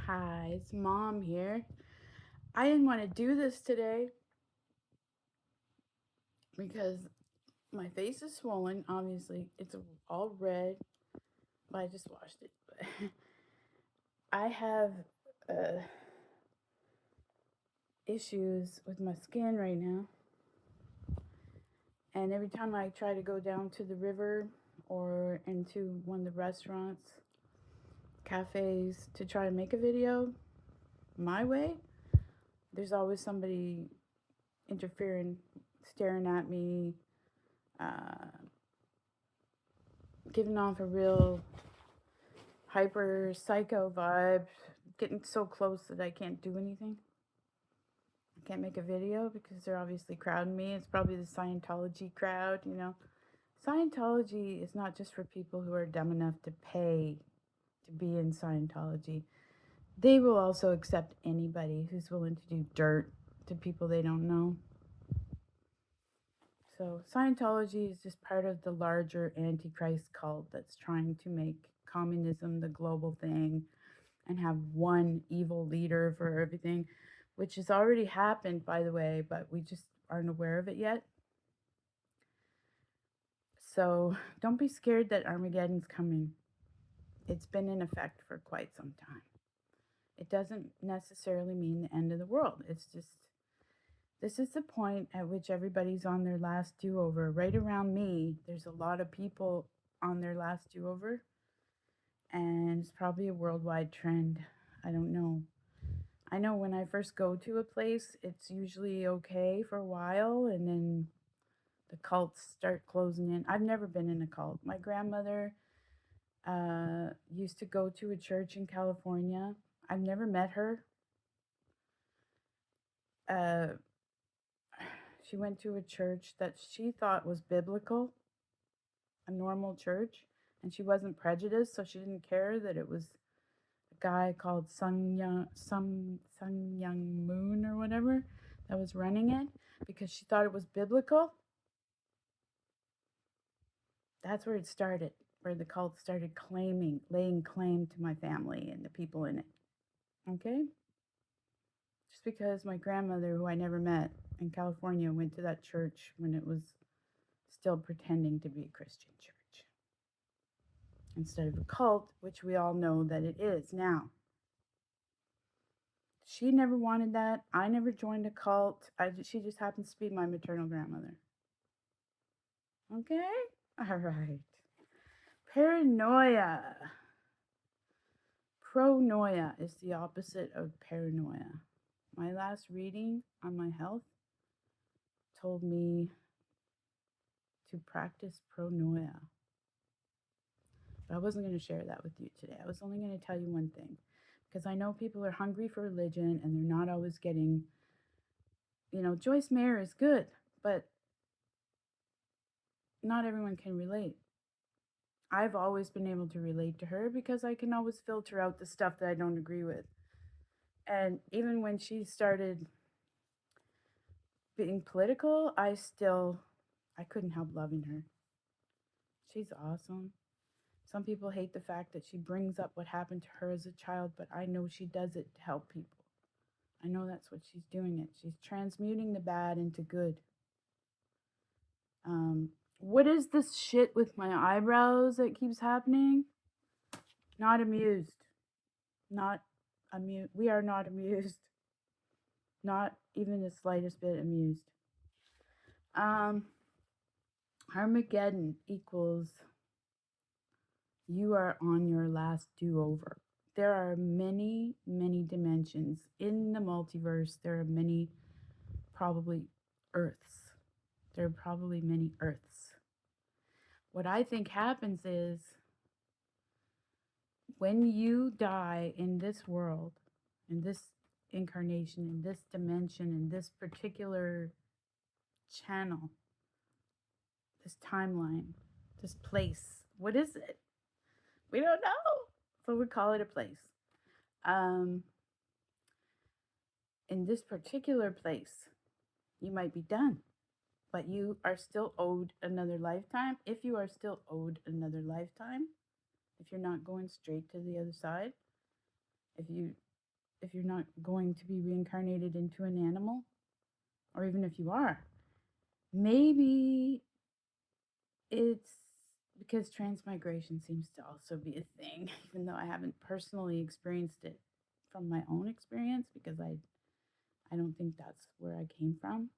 Hi, it's Mom here. I didn't want to do this today because my face is swollen. Obviously, it's all red, but I just washed it. But I have uh, issues with my skin right now, and every time I try to go down to the river or into one of the restaurants, cafes to try to make a video my way, there's always somebody interfering, staring at me, uh, giving off a real hyper psycho vibe, getting so close that I can't do anything. I can't make a video because they're obviously crowding me. It's probably the Scientology crowd. Scientology is not just for people who are dumb enough to pay to be in Scientology. They will also accept anybody who's willing to do dirt to people they don't know. So Scientology is just part of the larger Antichrist cult that's trying to make communism the global thing and have one evil leader for everything, which has already happened, by the way, but we just aren't aware of it yet. So don't be scared that Armageddon's coming. It's been in effect for quite some time. It doesn't necessarily mean the end of the world. It's just, this is the point at which everybody's on their last do over. Right around me, there's a lot of people on their last do over, and it's probably a worldwide trend. I don't know. I know when I first go to a place, it's usually okay for a while, and then the cults start closing in. I've never been in a cult. My grandmother used to go to a church in California. I've never met her. Uh, she went to a church that she thought was biblical, a normal church, and she wasn't prejudiced, so she didn't care that it was a guy called Sun Young Moon or whatever that was running it because she thought it was biblical. That's where it started, where the cult started laying claim to my family and the people in it. Okay? Just because my grandmother, who I never met in California, went to that church when it was still pretending to be a Christian church instead of a cult, which we all know that it is now. She never wanted that. I never joined a cult. She just happens to be my maternal grandmother. Okay? All right. Paranoia. Pronoia is the opposite of paranoia. My last reading on my health told me to practice pronoia. But I wasn't going to share that with you today. I was only going to tell you one thing because I know people are hungry for religion and they're not always getting, Joyce Meyer is good, but not everyone can relate. I've always been able to relate to her because I can always filter out the stuff that I don't agree with. And even when she started being political, I couldn't help loving her. She's awesome. Some people hate the fact that she brings up what happened to her as a child, but I know she does it to help people. I know that's what she's doing it. She's transmuting the bad into good. What is this shit with my eyebrows that keeps happening? Not amused. Not amused. We are not amused. Not even the slightest bit amused. Armageddon equals you are on your last do over. There are many, many dimensions in the multiverse. There are many, probably, Earths. There are probably many Earths. What I think happens is when you die in this world, in this incarnation, in this dimension, in this particular channel, this timeline, this place, what is it? We don't know. So we call it a place. Um, in this particular place, you might be done, but you are still owed another lifetime. If you are still owed another lifetime, if you're not going straight to the other side, if you if you're not going to be reincarnated into an animal, or even if you are, maybe it's because transmigration seems to also be a thing, even though I haven't personally experienced it from my own experience, because I don't think that's where I came from.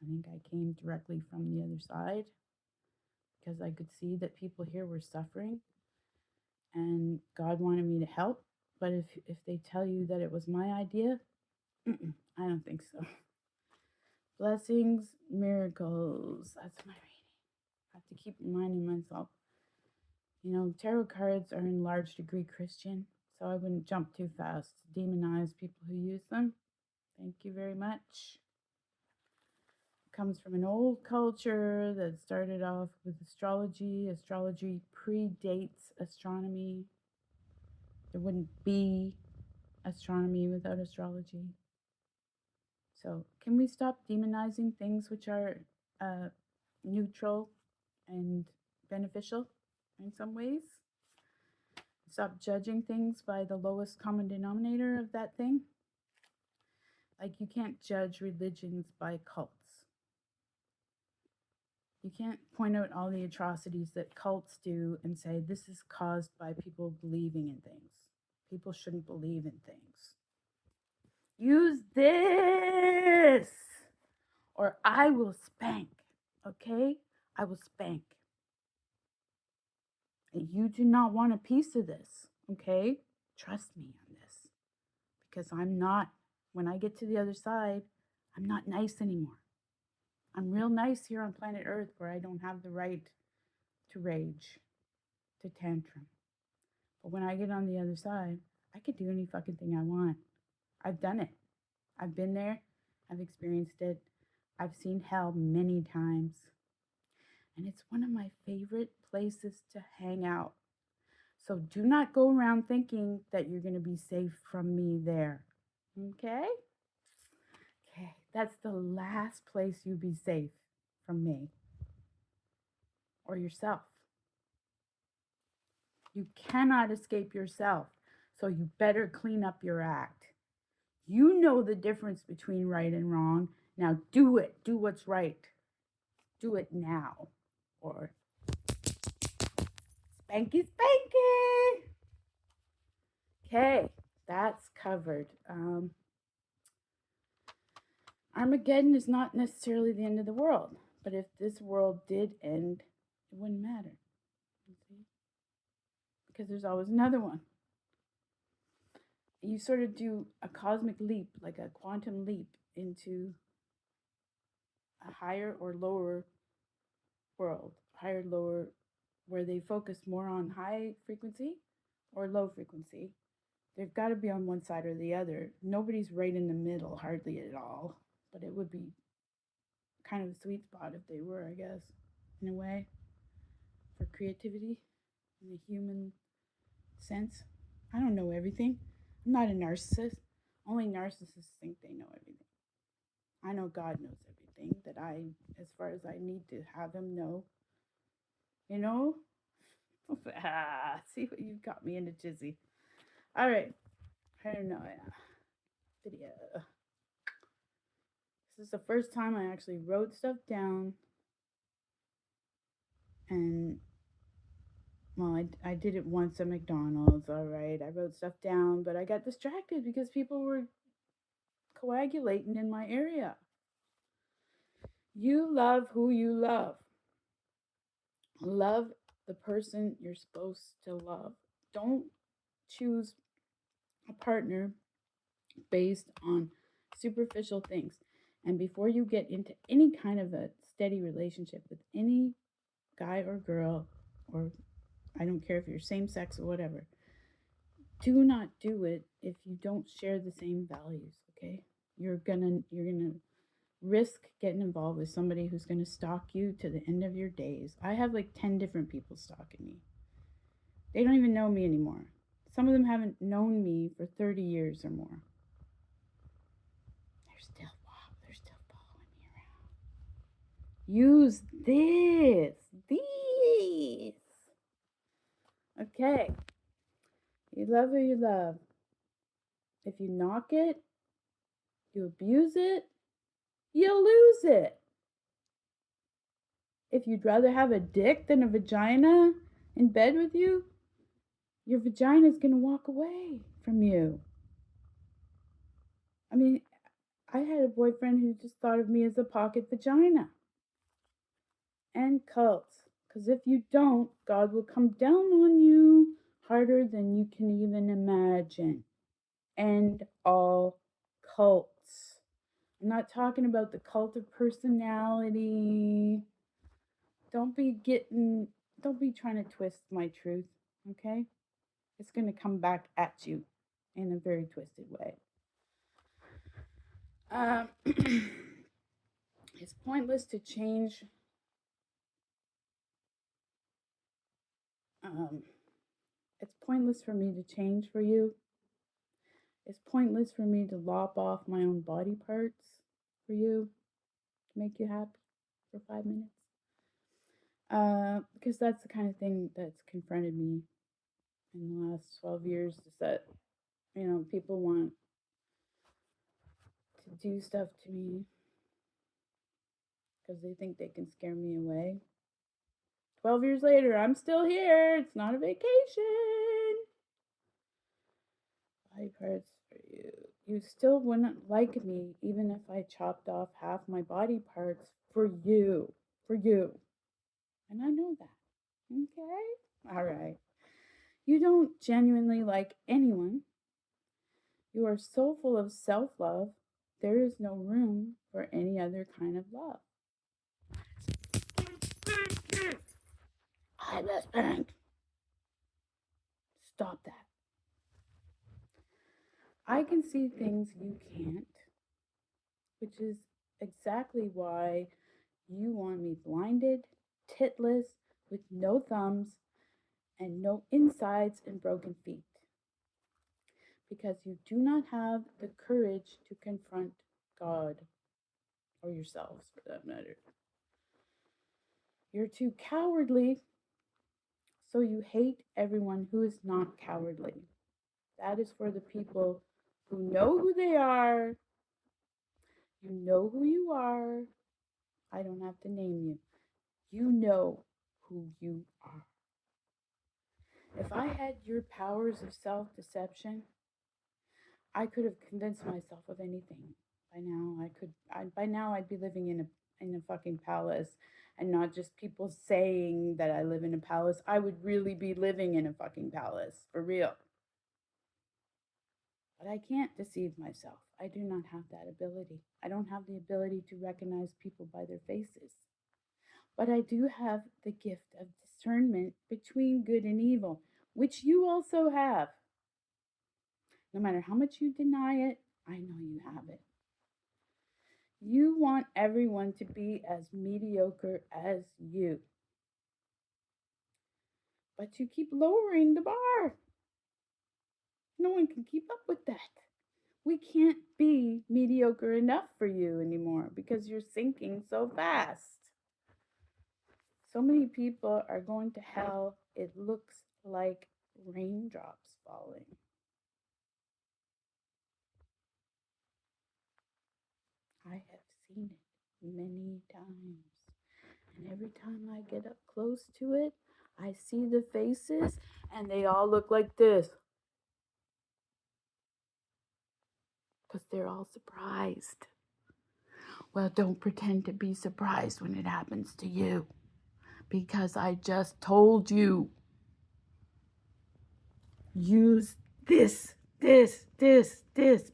I think I came directly from the other side because I could see that people here were suffering and God wanted me to help. But if they tell you that it was my idea, I don't think so. Blessings, miracles. That's my reading. I have to keep reminding myself. You know, tarot cards are in large degree Christian, so I wouldn't jump too fast to demonize people who use them. Thank you very much. It comes from an old culture that started off with astrology. Astrology predates astronomy. There wouldn't be astronomy without astrology. So, can we stop demonizing things which are neutral and beneficial in some ways? Stop judging things by the lowest common denominator of that thing. Like, you can't judge religions by cults. You can't point out all the atrocities that cults do and say this is caused by people believing in things. People shouldn't believe in things. Use this or I will spank. Okay? I will spank. And you do not want a piece of this. Okay? Trust me on this. Because I'm not, when I get to the other side, I'm not nice anymore. I'm real nice here on planet Earth where I don't have the right to rage, to tantrum. But when I get on the other side, I could do any fucking thing I want. I've done it. I've been there. I've experienced it. I've seen hell many times. And it's one of my favorite places to hang out. So do not go around thinking that you're going to be safe from me there. Okay? Okay, that's the last place you'll be safe from me or yourself. You cannot escape yourself, so you better clean up your act. You know the difference between right and wrong. Now do it. Do what's right. Do it now. Or spanky spanky. Okay, that's covered. Armageddon is not necessarily the end of the world, but if this world did end, it wouldn't matter. You see? Because there's always another one. You sort of do a cosmic leap, like a quantum leap into a higher or lower world, higher, lower, where they focus more on high frequency or low frequency. They've got to be on one side or the other. Nobody's right in the middle, hardly at all. But it would be kind of a sweet spot if they were, I guess, in a way, for creativity in the human sense. I don't know everything. I'm not a narcissist. Only narcissists think they know everything. I know God knows everything that as far as I need to have him know. You know? See what you've got me into, Jizzy. All right. I don't know. Video. This is the first time I actually wrote stuff down. And, well, I did it once at McDonald's, all right. I wrote stuff down, but I got distracted because people were coagulating in my area. You love who you love. Love the person you're supposed to love. Don't choose a partner based on superficial things. And before you get into any kind of a steady relationship with any guy or girl, or I don't care if you're same sex or whatever, do not do it if you don't share the same values, okay? You're gonna risk getting involved with somebody who's gonna stalk you to the end of your days. I have like 10 different people stalking me. They don't even know me anymore. Some of them haven't known me for 30 years or more. They're still following me around. Use these. Okay. You love who you love. If you knock it, you abuse it, you lose it. If you'd rather have a dick than a vagina in bed with you, your vagina is going to walk away from you. I mean, I had a boyfriend who just thought of me as a pocket vagina. And cults. Because if you don't, God will come down on you harder than you can even imagine. End all cults. I'm not talking about the cult of personality. Don't be trying to twist my truth, okay? It's going to come back at you in a very twisted way. It's pointless to change. It's pointless for me to change for you. It's pointless for me to lop off my own body parts for you to make you happy for 5 minutes. Because that's the kind of thing that's confronted me in the last 12 years is that, people want to do stuff to me because they think they can scare me away. 12 years later, I'm still here. It's not a vacation. Body parts for you. You still wouldn't like me even if I chopped off half my body parts for you. For you. And I know that. Okay? All right. You don't genuinely like anyone. You are so full of self love, there is no room for any other kind of love. I was burned. Stop that. I can see things you can't, which is exactly why you want me blinded, titless, with no thumbs, and no insides and broken feet. Because you do not have the courage to confront God, or yourselves for that matter. You're too cowardly, so you hate everyone who is not cowardly. That is for the people who know who they are. You know who you are. I don't have to name you. You know who you are. If I had your powers of self-deception, I could have convinced myself of anything. By now I'd be living in a fucking palace and not just people saying that I live in a palace. I would really be living in a fucking palace, for real. But I can't deceive myself. I do not have that ability. I don't have the ability to recognize people by their faces. But I do have the gift of discernment between good and evil, which you also have. No matter how much you deny it, I know you have it. You want everyone to be as mediocre as you. But you keep lowering the bar. No one can keep up with that. We can't be mediocre enough for you anymore because you're sinking so fast. So many people are going to hell, it looks like raindrops falling. I have seen it many times. And every time I get up close to it, I see the faces and they all look like this. Because they're all surprised. Well, don't pretend to be surprised when it happens to you. Because I just told you. Use this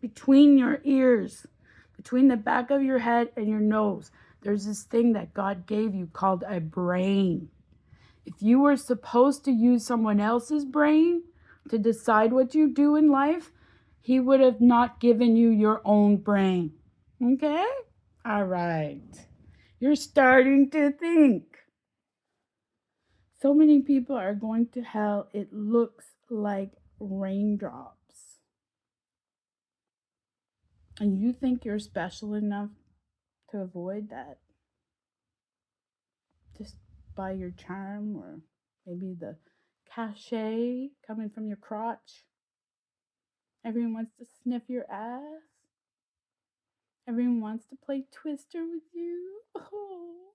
between your ears, between the back of your head and your nose. There's this thing that God gave you called a brain. If you were supposed to use someone else's brain to decide what you do in life, He would have not given you your own brain. Okay? All right. You're starting to think. So many people are going to hell, it looks like raindrops. And you think you're special enough to avoid that? Just by your charm or maybe the cachet coming from your crotch? Everyone wants to sniff your ass. Everyone wants to play Twister with you. Oh.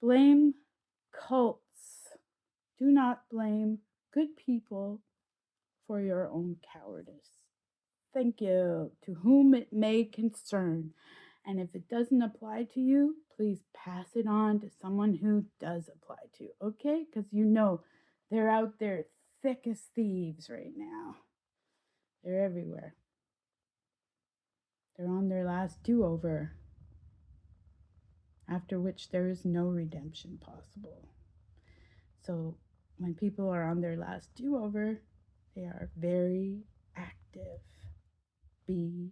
Blame cults. Do not blame good people for your own cowardice. Thank you. To whom it may concern. And if it doesn't apply to you, please pass it on to someone who does apply to, okay? Because you know they're out there thick as thieves right now. They're everywhere. They're on their last do-over, after which there is no redemption possible. So when people are on their last do-over, they are very active. Be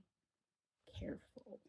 careful.